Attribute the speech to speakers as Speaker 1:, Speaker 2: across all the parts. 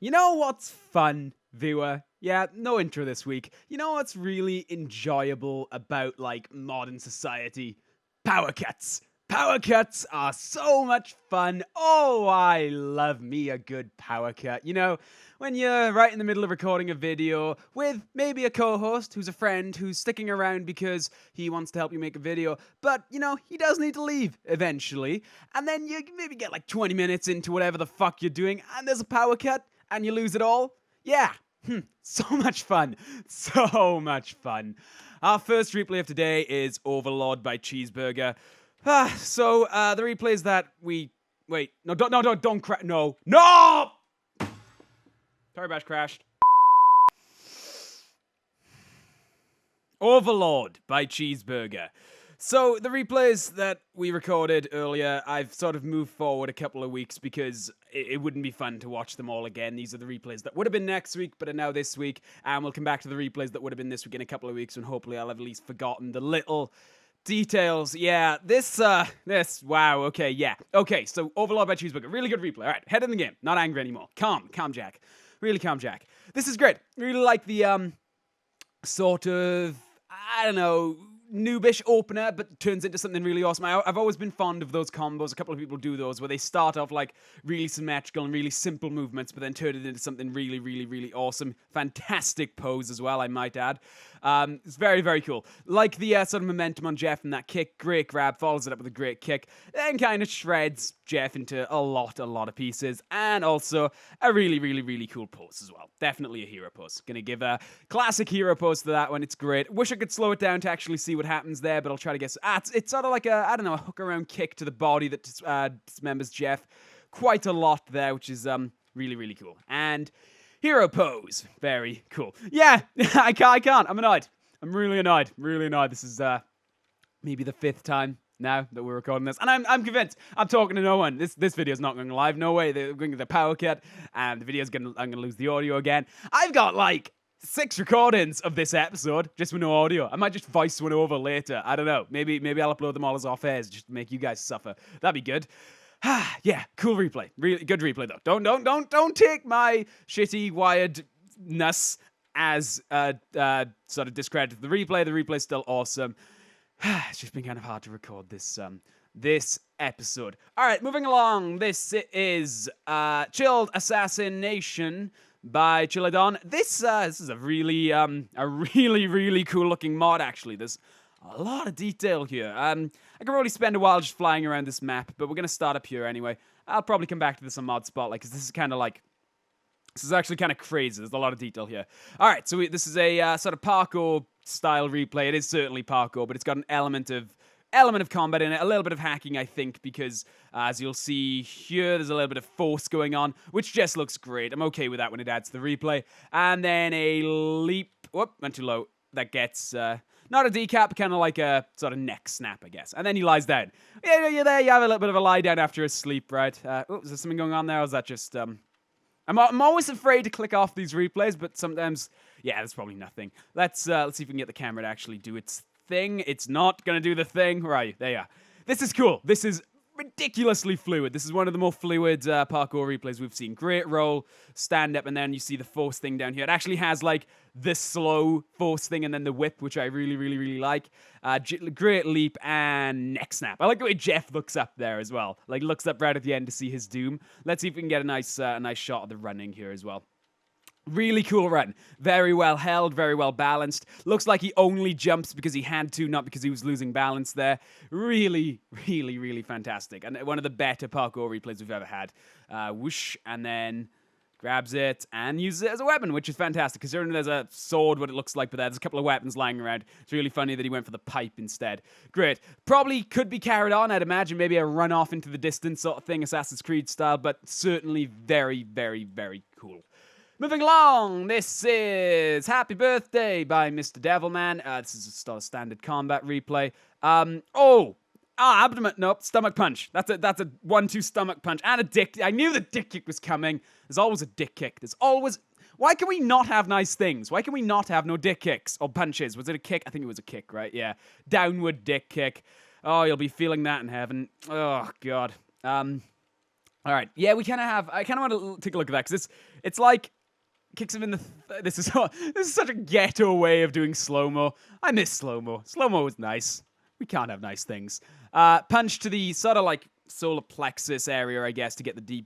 Speaker 1: You know what's fun, viewer? Yeah, no intro this week. You know what's really enjoyable about, modern society? Power cuts. Power cuts are so much fun. Oh, I love me a good power cut. You know, when you're right in the middle of recording a video with maybe a co-host who's a friend who's sticking around because he wants to help you make a video, but, he does need to leave eventually. And then you maybe get 20 minutes into whatever the fuck you're doing, and there's a power cut, and you lose it all. Yeah. So much fun. So much fun. Our first replay of today is Overlord by Cheeseburger. So the replays that we... Wait. No, don't crash. No! Toribash crashed. Overlord by Cheeseburger. So, the replays that we recorded earlier, I've sort of moved forward a couple of weeks because it wouldn't be fun to watch them all again. These are the replays that would have been next week, but are now this week. And we'll come back to the replays that would have been this week in a couple of weeks, and hopefully I'll have at least forgotten the little details. Yeah, wow, okay, yeah. Okay, so Overlord by Cheeseburger, really good replay. All right, head in the game, not angry anymore. Calm Jack. Really calm Jack. This is great. Really like the, sort of, I don't know, noobish opener, but turns into something really awesome. I've always been fond of those combos. A couple of people do those where they start off really symmetrical and really simple movements, but then turn it into something really, really, really awesome. Fantastic pose as well, I might add. It's very, very cool. Like the sort of momentum on Jeff and that kick, great grab, follows it up with a great kick, then kind of shreds Jeff into a lot of pieces, and also a really, really, really cool pose as well. Definitely a hero pose. Gonna give a classic hero pose to that one. It's great. Wish I could slow it down to actually see what happens there, but I'll try to guess. It's sort of like a hook around kick to the body that dismembers Jeff. Quite a lot there, which is really, really cool. And hero pose. Very cool. Yeah, I can't. I'm annoyed. I'm really annoyed. Really annoyed. This is maybe the 5th time now that we're recording this, and I'm convinced. I'm talking to no one. This video's not going live. No way. They're going to the power cut, and the video's I'm gonna lose the audio again. I've got 6 recordings of this episode just with no audio. I might just voice one over later. I don't know. Maybe I'll upload them all as off-airs just to make you guys suffer. That'd be good. Yeah, cool replay. Really good replay though. Don't take my shitty wiredness as sort of discredit the replay. The replay's still awesome. It's just been kind of hard to record this episode. All right, moving along. This is Chilled Assassination by Chilladon. This is a really really cool looking mod. Actually, there's a lot of detail here. I could probably spend a while just flying around this map, but we're gonna start up here anyway. I'll probably come back to this on Mod Spotlight because this is kind of this is actually kind of crazy. There's a lot of detail here. All right, so this is a sort of parkour style replay. It is certainly parkour, but it's got an element of combat in it, a little bit of hacking, I think, because as you'll see here, there's a little bit of force going on, which just looks great. I'm okay with that when it adds to the replay. And then a leap, whoop, went too low. That gets, not a decap, kind of like a sort of neck snap, I guess. And then he lies down. Yeah, you're there, you have a little bit of a lie down after a sleep, right? Is there something going on there, or is that just, I'm always afraid to click off these replays, but sometimes, yeah, there's probably nothing. Let's see if we can get the camera to actually do its thing. It's not gonna do the thing. Where are you? There you are. This is cool. This is ridiculously fluid. This is one of the more fluid parkour replays we've seen. Great roll, stand up, and then you see the force thing down here. It actually has this slow force thing and then the whip, which I really, really, really like. Great leap and neck snap. I like the way Jeff looks up there as well. Looks up right at the end to see his doom. Let's see if we can get a nice shot of the running here as well. Really cool run. Very well held, very well balanced. Looks like he only jumps because he had to, not because he was losing balance there. Really, really, really fantastic. And one of the better parkour replays we've ever had. Whoosh, and then grabs it and uses it as a weapon, which is fantastic. Considering there's a sword, what it looks like, but there's a couple of weapons lying around. It's really funny that he went for the pipe instead. Great. Probably could be carried on, I'd imagine. Maybe a run off into the distance sort of thing, Assassin's Creed style, but certainly very, very, very cool. Moving along, this is Happy Birthday by Mr. Devilman. This is a standard combat replay. Abdomen, nope, stomach punch. That's a 1-2 stomach punch. And a dick, I knew the dick kick was coming. There's always a dick kick. Why can we not have nice things? Why can we not have no dick kicks or punches? Was it a kick? I think it was a kick, right? Yeah. Downward dick kick. Oh, you'll be feeling that in heaven. Oh, God. All right. Yeah, we kind of have. I kind of want to take a look at that because it's like kicks him in the. This is such a ghetto way of doing slow mo. I miss slow mo. Slow mo was nice. We can't have nice things. Punch to the sort of like solar plexus area, I guess, to get the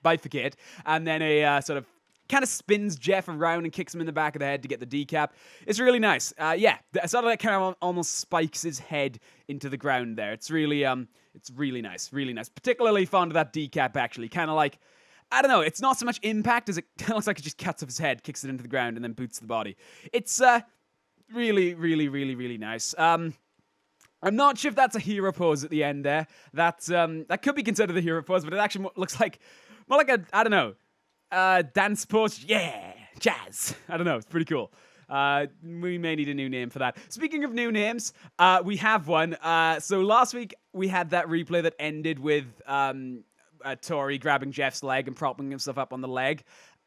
Speaker 1: bifurcate, and then a sort of kind of spins Jeff around and kicks him in the back of the head to get the decap. It's really nice. Yeah, sort of like kind of almost spikes his head into the ground there. It's really nice, really nice. Particularly fond of that decap, actually. Kind of like, I don't know, it's not so much impact as it looks like it just cuts off his head, kicks it into the ground, and then boots the body. It's really, really, really, really nice. I'm not sure if that's a hero pose at the end there. That could be considered a hero pose, but it actually looks like more like a, I don't know, dance pose. Yeah, jazz. I don't know. It's pretty cool. We may need a new name for that. Speaking of new names, we have one. So last week we had that replay that ended with Tori grabbing Jeff's leg and propping himself up on the leg.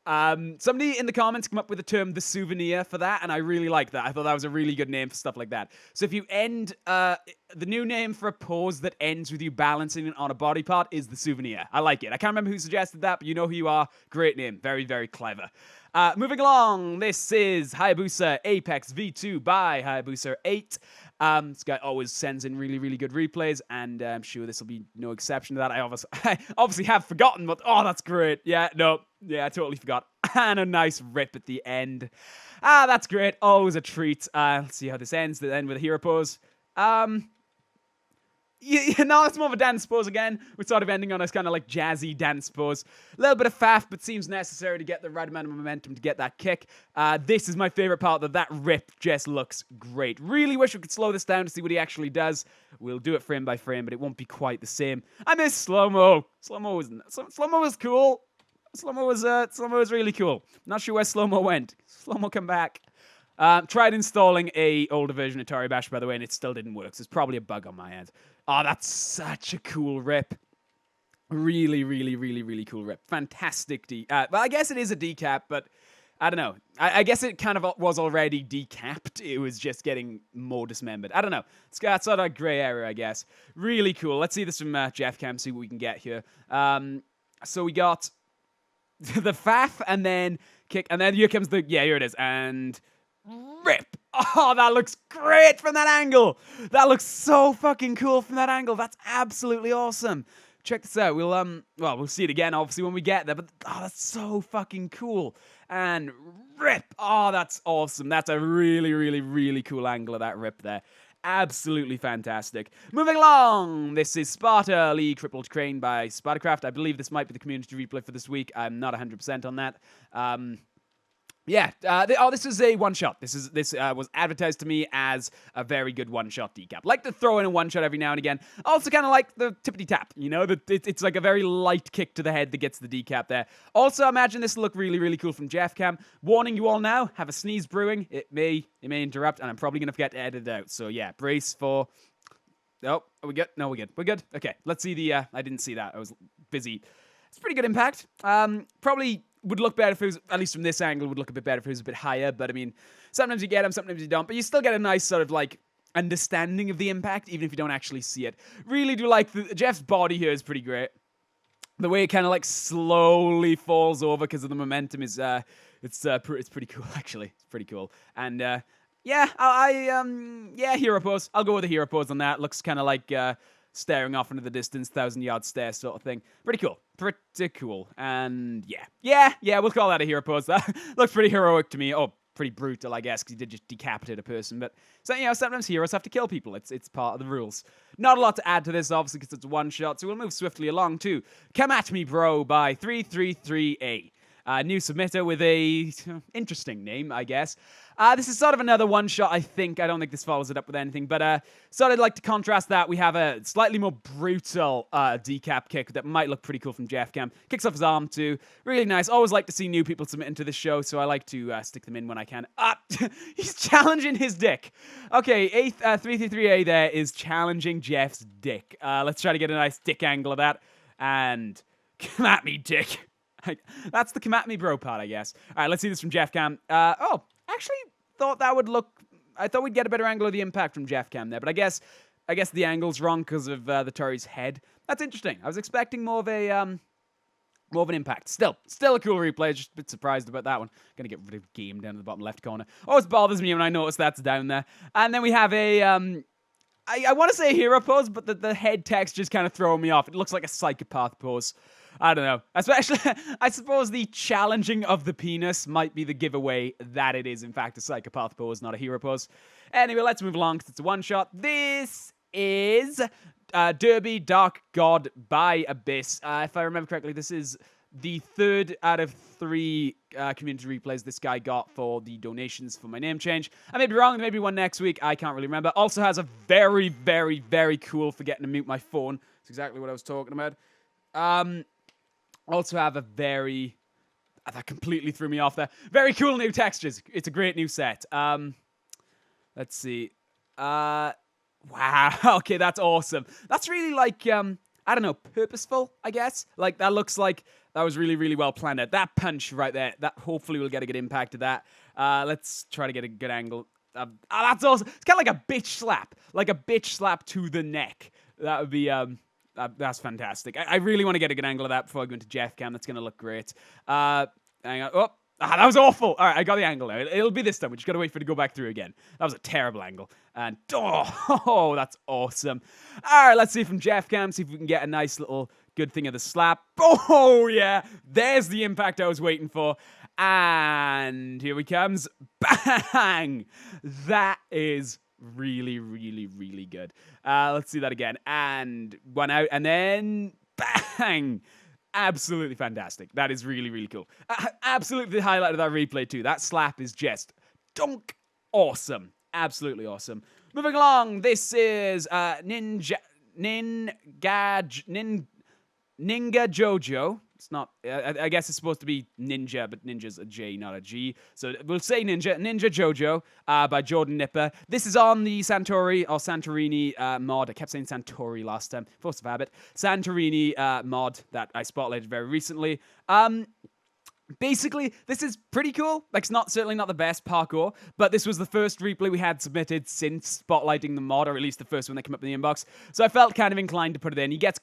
Speaker 1: Somebody in the comments came up with the term "the souvenir" for that, and I really like that. I thought that was a really good name for stuff like that. So if you end, the new name for a pose that ends with you balancing on a body part is the souvenir. I like it. I can't remember who suggested that, but you know who you are. Great name. Very, very clever. Moving along, this is Hayabusa Apex V2 by Hayabusa 8. This guy always sends in really, really good replays, and I'm sure this will be no exception to that. I obviously have forgotten, but oh, that's great. Yeah, I totally forgot. And a nice rip at the end. That's great. Always a treat. Let's see how this ends. The end with a hero pose. No, it's more of a dance pose again. We're sort of ending on this kind of like jazzy dance pose. A little bit of faff, but seems necessary to get the right amount of momentum to get that kick. This is my favorite part, that rip just looks great. Really wish we could slow this down to see what he actually does. We'll do it frame by frame, but it won't be quite the same. I miss slow-mo. Slow-mo was cool. Slow-mo was really cool. Not sure where slow-mo went. Slow-mo come back. Tried installing a older version of Toribash, by the way, and it still didn't work, so it's probably a bug on my end. Oh, that's such a cool rip. Really, really, really, really cool rip. Fantastic well, I guess it is a decap, but I don't know. I guess it kind of was already decapped. It was just getting more dismembered. I don't know. It's got sort of a gray area, I guess. Really cool. Let's see this from Jeff Cam, see what we can get here. So we got the faff, and then kick, and then here comes the, yeah, here it is, and rip. Oh, that looks great from that angle. That looks so fucking cool from that angle. That's absolutely awesome. Check this out. We'll see it again, obviously, when we get there, but oh, that's so fucking cool. And rip. Oh, that's awesome. That's a really, really, really cool angle of that rip there. Absolutely fantastic. Moving along, this is Sparta Lee Crippled Crane by Spartacraft. I believe this might be the community replay for this week. I'm not 100% on that. Yeah, this is a one-shot. This was advertised to me as a very good one-shot decap. Like to throw in a one-shot every now and again. Also kind of like the tippity-tap, you know? It's like a very light kick to the head that gets the decap there. Also, imagine this will look really, really cool from Jeff Cam. Warning you all now, have a sneeze brewing. It may interrupt, and I'm probably going to forget to edit it out. So yeah, brace for... Oh, are we good? No, we're good. We're good? Okay, let's see the... I didn't see that. I was busy. It's pretty good impact. Probably... would look better if it was, at least from this angle, would look a bit better if it was a bit higher, but I mean, sometimes you get them, sometimes you don't, but you still get a nice sort of like understanding of the impact, even if you don't actually see it. Really do like Jeff's body here is pretty great. The way it kind of like slowly falls over because of the momentum is, it's pretty cool, actually. It's pretty cool. And, yeah, yeah, hero pose. I'll go with a hero pose on that. Looks kind of like, staring off into the distance, 1,000-yard stare sort of thing. Pretty cool. Pretty cool. And yeah, we'll call that a hero pose. That looks pretty heroic to me. Oh, pretty brutal, I guess, because he did just decapitate a person. But, so, you know, sometimes heroes have to kill people. It's part of the rules. Not a lot to add to this, obviously, because it's one shot. So we'll move swiftly along to Come At Me Bro by 333A. New submitter with a interesting name, I guess. This is sort of another one-shot, I think. I don't think this follows it up with anything. But sort of like to contrast that, we have a slightly more brutal decap kick that might look pretty cool from Jeff Cam. Kicks off his arm, too. Really nice. Always like to see new people submit into this show, so I like to stick them in when I can. He's challenging his dick. Okay, 333A there is challenging Jeff's dick. Let's try to get a nice dick angle of that. And come at me, dick. That's the come at me bro part, I guess. All right, let's see this from Jeff Cam. Actually thought that would look... I thought we'd get a better angle of the impact from Jeff Cam there, but I guess I guess the angle's wrong because of the Tori's head. That's interesting. I was expecting more of an impact. Still a cool replay. Just a bit surprised about that one. Gonna get rid of game down in the bottom left corner. Always bothers me when I notice that's down there. And then we have a I want to say hero pose, but the head text just kind of throwing me off. It looks like a psychopath pose. I don't know. Especially, I suppose the challenging of the penis might be the giveaway that it is, in fact, a psychopath pose, not a hero pose. Anyway, let's move along because it's a one-shot. This is Derby Dark God by Abyss. If I remember correctly, this is the third out of 3 community replays this guy got for the donations for my name change. I may be wrong, there may be one next week. I can't really remember. Also has a very, very, very cool forgetting to mute my phone. That's exactly what I was talking about. Also have a very... that completely threw me off there. Very cool new textures. It's a great new set. Let's see. Wow. Okay, that's awesome. That's really like, I don't know, purposeful, I guess. Like, that looks like that was really, really well planned out. That punch right there, that hopefully will get a good impact to that. Let's try to get a good angle. That's awesome. It's kind of like a bitch slap. Like a bitch slap to the neck. That would be, that's fantastic. I really want to get a good angle of that before I go into Jeff Cam. That's going to look great. Hang on. Oh, that was awful. All right, I got the angle now. It'll be this time. We just got to wait for it to go back through again. That was a terrible angle. And, oh, that's awesome. All right, let's see from Jeff Cam, see if we can get a nice little good thing of the slap. Oh, yeah. There's the impact I was waiting for. And here he comes. Bang! That is really, really, really good. Let's see that again. And one out, and then bang! Absolutely fantastic. That is really, really cool. Absolutely the highlight of that replay too. That slap is just dunk awesome. Absolutely awesome. Moving along, this is Ninja Jojo. It's not, I guess it's supposed to be Ninja, but Ninja's a J, not a G. So we'll say Ninja Jojo by Jordan Nipper. This is on the Santorini mod. I kept saying Santori last time. Force of habit. Santorini mod that I spotlighted very recently. Basically, this is pretty cool. Like, it's certainly not the best parkour, but this was the first replay we had submitted since spotlighting the mod, or at least the first one that came up in the inbox. So I felt kind of inclined to put it in. He gets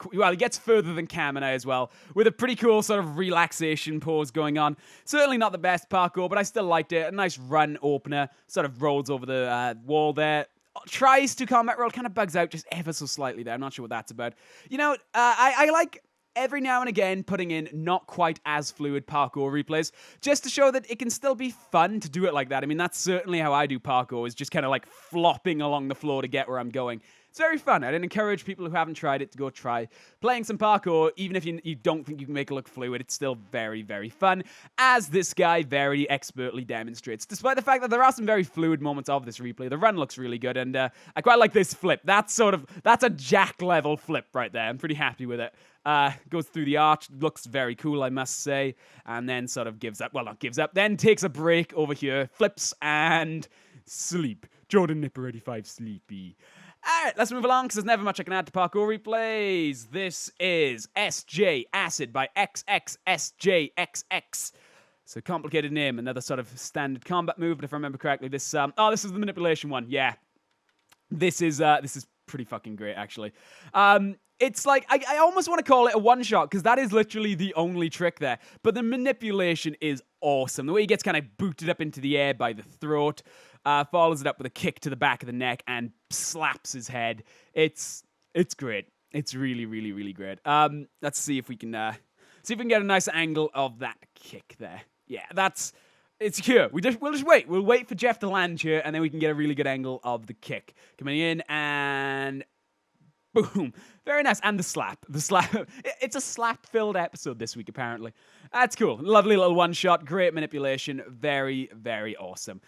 Speaker 1: further than Cam and I as well, with a pretty cool sort of relaxation pose going on. Certainly not the best parkour, but I still liked it. A nice run opener, sort of rolls over the wall there. Tries to combat roll, kind of bugs out just ever so slightly there. I'm not sure what that's about. You know, I like every now and again putting in not quite as fluid parkour replays, just to show that it can still be fun to do it like that. I mean, that's certainly how I do parkour, is just kind of like flopping along the floor to get where I'm going. It's very fun. I'd encourage people who haven't tried it to go try playing some parkour, even if you don't think you can make it look fluid. It's still very, very fun, as this guy very expertly demonstrates. Despite the fact that there are some very fluid moments of this replay, the run looks really good, and I quite like this flip. That's a Jack-level flip right there. I'm pretty happy with it. Goes through the arch, looks very cool, I must say, and then sort of gives up. Well, not gives up, then takes a break over here, flips, and sleep. Jordan Nipper 85 sleepy. Alright, let's move along, because there's never much I can add to parkour replays. This is SJ Acid by XXSJXX. So complicated name, another sort of standard combat move, but if I remember correctly, this is the manipulation one, yeah. This is pretty fucking great, actually. It's like, I almost want to call it a one-shot, because that is literally the only trick there. But the manipulation is awesome. The way he gets kind of booted up into the air by the throat, follows it up with a kick to the back of the neck, and slaps his head. It's great. It's really, really, really great. Let's see if we can get a nice angle of that kick there. Yeah, it's here. We'll just wait. We'll wait for Jeff to land here, and then we can get a really good angle of the kick. Coming in, and boom. Very nice. And the slap. It's a slap-filled episode this week, apparently. That's cool. Lovely little one-shot. Great manipulation. Very, very awesome.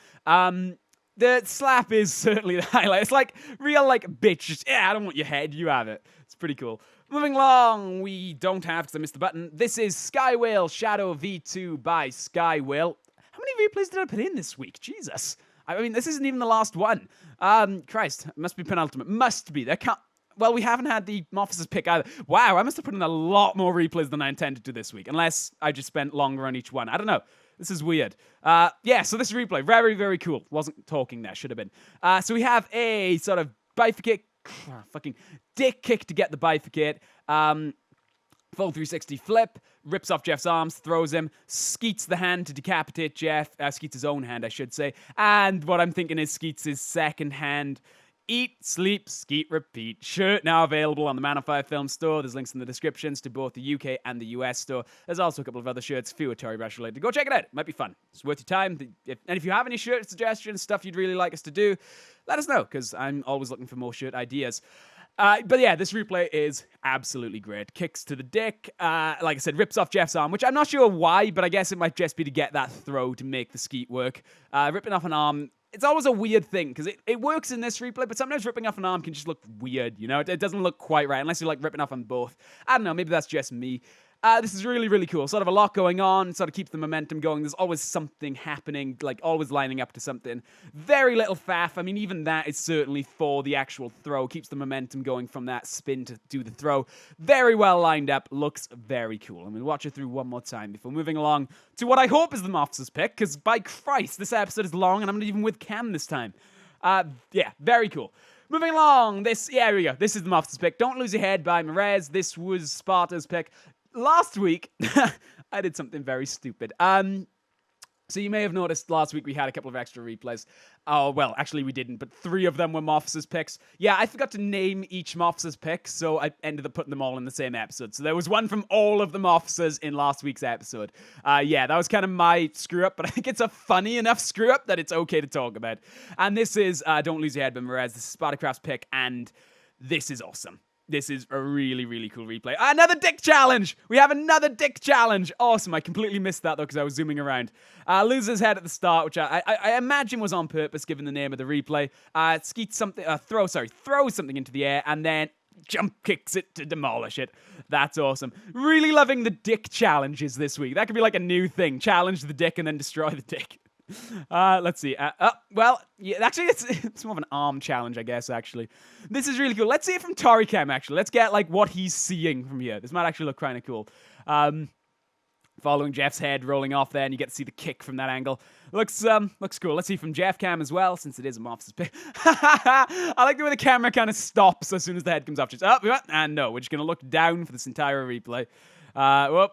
Speaker 1: The slap is certainly the highlight. It's like real, like, bitch. Just, yeah, I don't want your head. You have it. It's pretty cool. Moving along, we don't have, because I missed the button. This is Skywhale Shadow V2 by Skywhale. How many replays did I put in this week? Jesus. I mean, this isn't even the last one. Christ. It must be penultimate. Must be. There can't... Well, we haven't had the officer's pick either. Wow, I must have put in a lot more replays than I intended to this week. Unless I just spent longer on each one. I don't know. This is weird. Yeah, so this replay, very, very cool. Wasn't talking there, should have been. So we have a sort of fucking dick kick to get the bifurcate. Full 360 flip, rips off Jeff's arms, throws him, skeets the hand to decapitate Jeff. Skeets his own hand, I should say. And what I'm thinking is skeets his second hand. Eat, sleep, skeet, repeat. Shirt now available on the Man on Fire film store. There's links in the descriptions to both the UK and the US store. There's also a couple of other shirts, fewer Toribash related. Go check it out. It might be fun. It's worth your time. And if you have any shirt suggestions, stuff you'd really like us to do, let us know, because I'm always looking for more shirt ideas. But yeah, this replay is absolutely great. Kicks to the dick. Like I said, rips off Jeff's arm, which I'm not sure why, but I guess it might just be to get that throw to make the skeet work. Ripping off an arm, it's always a weird thing, because it works in this replay, but sometimes ripping off an arm can just look weird, you know? It doesn't look quite right, unless you're like ripping off on both. I don't know, maybe that's just me. This is really, really cool. Sort of a lot going on, sort of keeps the momentum going. There's always something happening, like always lining up to something. Very little faff. I mean, even that is certainly for the actual throw. Keeps the momentum going from that spin to do the throw. Very well lined up. Looks very cool. I'm going to watch it through one more time before moving along to what I hope is the Moffice's pick, because by Christ, this episode is long, and I'm not even with Cam this time. Yeah, very cool. Moving along, here we go. This is the Moffice's pick. Don't Lose Your Head by Merez. This was Sparta's pick. Last week, I did something very stupid. So you may have noticed last week we had a couple of extra replays. Oh, well, actually we didn't, but 3 of them were Moffice's picks. Yeah, I forgot to name each Moffice's pick, so I ended up putting them all in the same episode. So there was one from all of the Moffices in last week's episode. Yeah, that was kind of my screw-up, but I think it's a funny enough screw-up that it's okay to talk about. And this is Don't Lose Your Head by Merez. This is Spartacraft's pick, and this is awesome. This is a really, really cool replay. Another dick challenge! We have another dick challenge! Awesome. I completely missed that, though, because I was zooming around. Loses head at the start, which I imagine was on purpose, given the name of the replay. Skeets something, throws something into the air, and then jump kicks it to demolish it. That's awesome. Really loving the dick challenges this week. That could be like a new thing. Challenge the dick and then destroy the dick. Let's see. Well, yeah, actually, it's more of an arm challenge, I guess, actually. This is really cool. Let's see it from Toricam, actually. Let's get, like, what he's seeing from here. This might actually look kind of cool. Following Jeff's head rolling off there, and you get to see the kick from that angle. Looks cool. Let's see from Jeff Cam as well, since it is a Moffice's pick. I like the way the camera kind of stops as soon as the head comes off. Just up, and no, we're just going to look down for this entire replay. Whoop.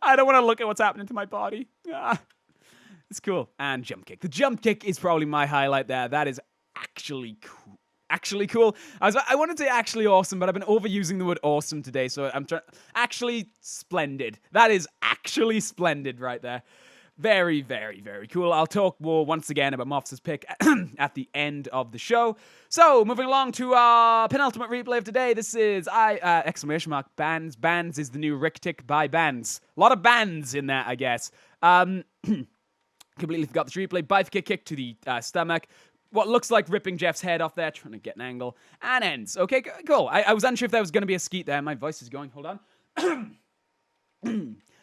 Speaker 1: I don't want to look at what's happening to my body. It's cool. And jump kick. The jump kick is probably my highlight there. That is actually cool. Actually cool. I wanted to say actually awesome, but I've been overusing the word awesome today, so I'm trying. Actually splendid. That is actually splendid right there. Very, very, very cool. I'll talk more once again about Moffice's pick at the end of the show. So, moving along to our penultimate replay of today. This is exclamation mark bands. Bands is the new Rick tick by Bands. A lot of bands in that, I guess. Completely forgot this replay. Bifurcate kick to the stomach. What looks like ripping Jeff's head off there. Trying to get an angle. And ends. Okay, cool. I was unsure if there was going to be a skeet there. My voice is going. Hold on.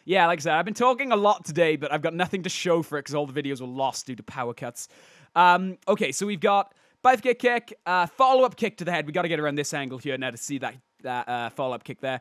Speaker 1: Yeah, like I said, I've been talking a lot today, but I've got nothing to show for it because all the videos were lost due to power cuts. Okay, so we've got bifurcate kick, follow-up kick to the head. We got to get around this angle here now to see that follow-up kick there.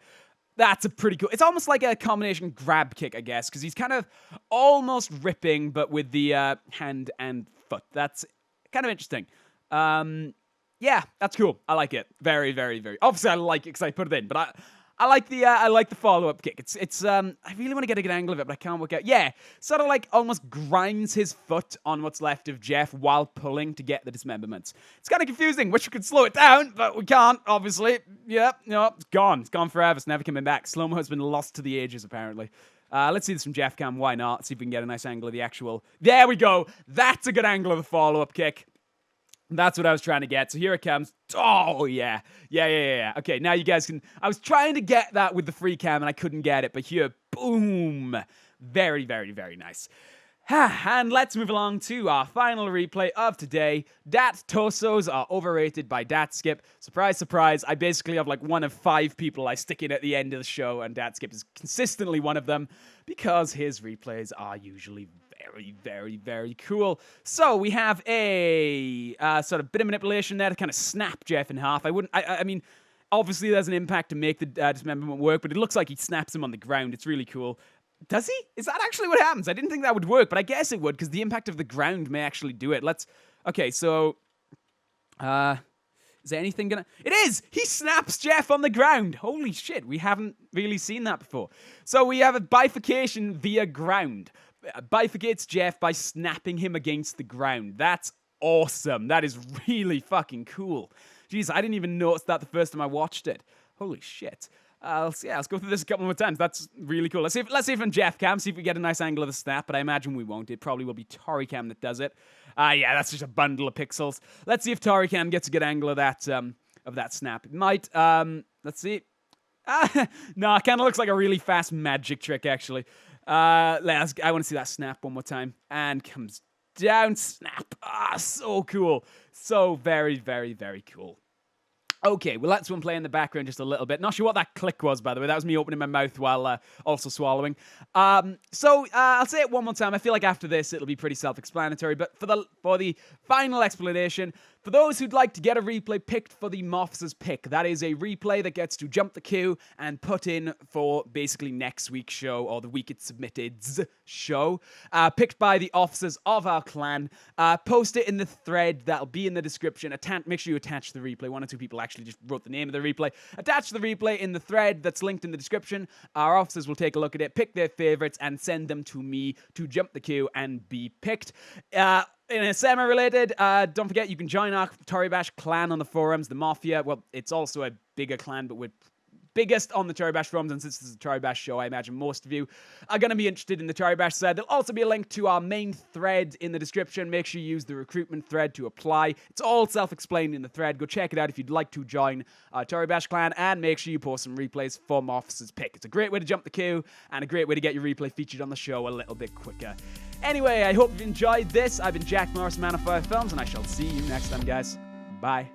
Speaker 1: That's a pretty cool. It's almost like a combination grab kick, I guess, because he's kind of almost ripping, but with the hand and foot. That's kind of interesting. Yeah, that's cool. I like it. Very, very, very. Obviously, I like it because I put it in, but I like the follow-up kick. It's I really want to get a good angle of it, but I can't work out. Yeah, sort of like almost grinds his foot on what's left of Jeff while pulling to get the dismemberments. It's kind of confusing. Wish we could slow it down, but we can't, obviously. Yep, no, it's gone. It's gone forever. It's never coming back. Slow-mo has been lost to the ages, apparently. Let's see this from Jeff Cam. Why not? See if we can get a nice angle of the actual... There we go. That's a good angle of the follow-up kick. That's what I was trying to get. So here it comes. Oh, yeah. Yeah. Okay, now you guys can... I was trying to get that with the free cam, and I couldn't get it. But here, boom. Very, very, very nice. And let's move along to our final replay of today. Dat torsos are overrated by Dat Skip. Surprise, surprise. I basically have like one of 5 people I stick in at the end of the show, and Dat Skip is consistently one of them because his replays are usually very, very, very cool. So we have a sort of bit of manipulation there to kind of snap Jeff in half. I mean, obviously there's an impact to make the dismemberment work, but it looks like he snaps him on the ground. It's really cool. Does he? Is that actually what happens? I didn't think that would work, but I guess it would because the impact of the ground may actually do it. Okay, so is Is there anything gonna... It is! He snaps Jeff on the ground. Holy shit, we haven't really seen that before. So we have a bifurcation via ground. Bifurcates Jeff by snapping him against the ground. That's awesome. That is really fucking cool. Jeez, I didn't even notice that the first time I watched it. Holy shit. Let's go through this a couple more times. That's really cool. Let's see if on Jeff Cam, see if we get a nice angle of the snap, but I imagine we won't. It probably will be Tori Cam that does it. Yeah, that's just a bundle of pixels. Let's see if Tori Cam gets a good angle of that snap. It might. Let's see. No, it kind of looks like a really fast magic trick, actually. I want to see that snap one more time. And comes down, snap. So cool. So very, very, very cool. Okay, well, let's one play in the background just a little bit. Not sure what that click was, by the way. That was me opening my mouth while also swallowing. I'll say it one more time. I feel like after this, it'll be pretty self-explanatory. But for the final explanation, for those who'd like to get a replay picked for the Moffs' pick, that is a replay that gets to jump the queue and put in for basically next week's show, or the week it's submitted's show, picked by the officers of our clan. Post it in the thread that'll be in the description. Make sure you attach the replay. One or two people actually just wrote the name of the replay. Attach the replay in the thread that's linked in the description. Our officers will take a look at it, pick their favorites, and send them to me to jump the queue and be picked. In a semi-related, don't forget you can join our Toribash clan on the forums, the Mafia. Well, it's also a bigger clan, but we're biggest on the Toribash forums, and since this is a Toribash show, I imagine most of you are going to be interested in the Toribash side. There'll also be a link to our main thread in the description. Make sure you use the recruitment thread to apply. It's all self-explained in the thread. Go check it out if you'd like to join our Toribash clan, and make sure you post some replays for Moffs' pick. It's a great way to jump the queue, and a great way to get your replay featured on the show a little bit quicker. Anyway, I hope you've enjoyed this. I've been Jack Morris, Man of Fire Films, and I shall see you next time, guys. Bye.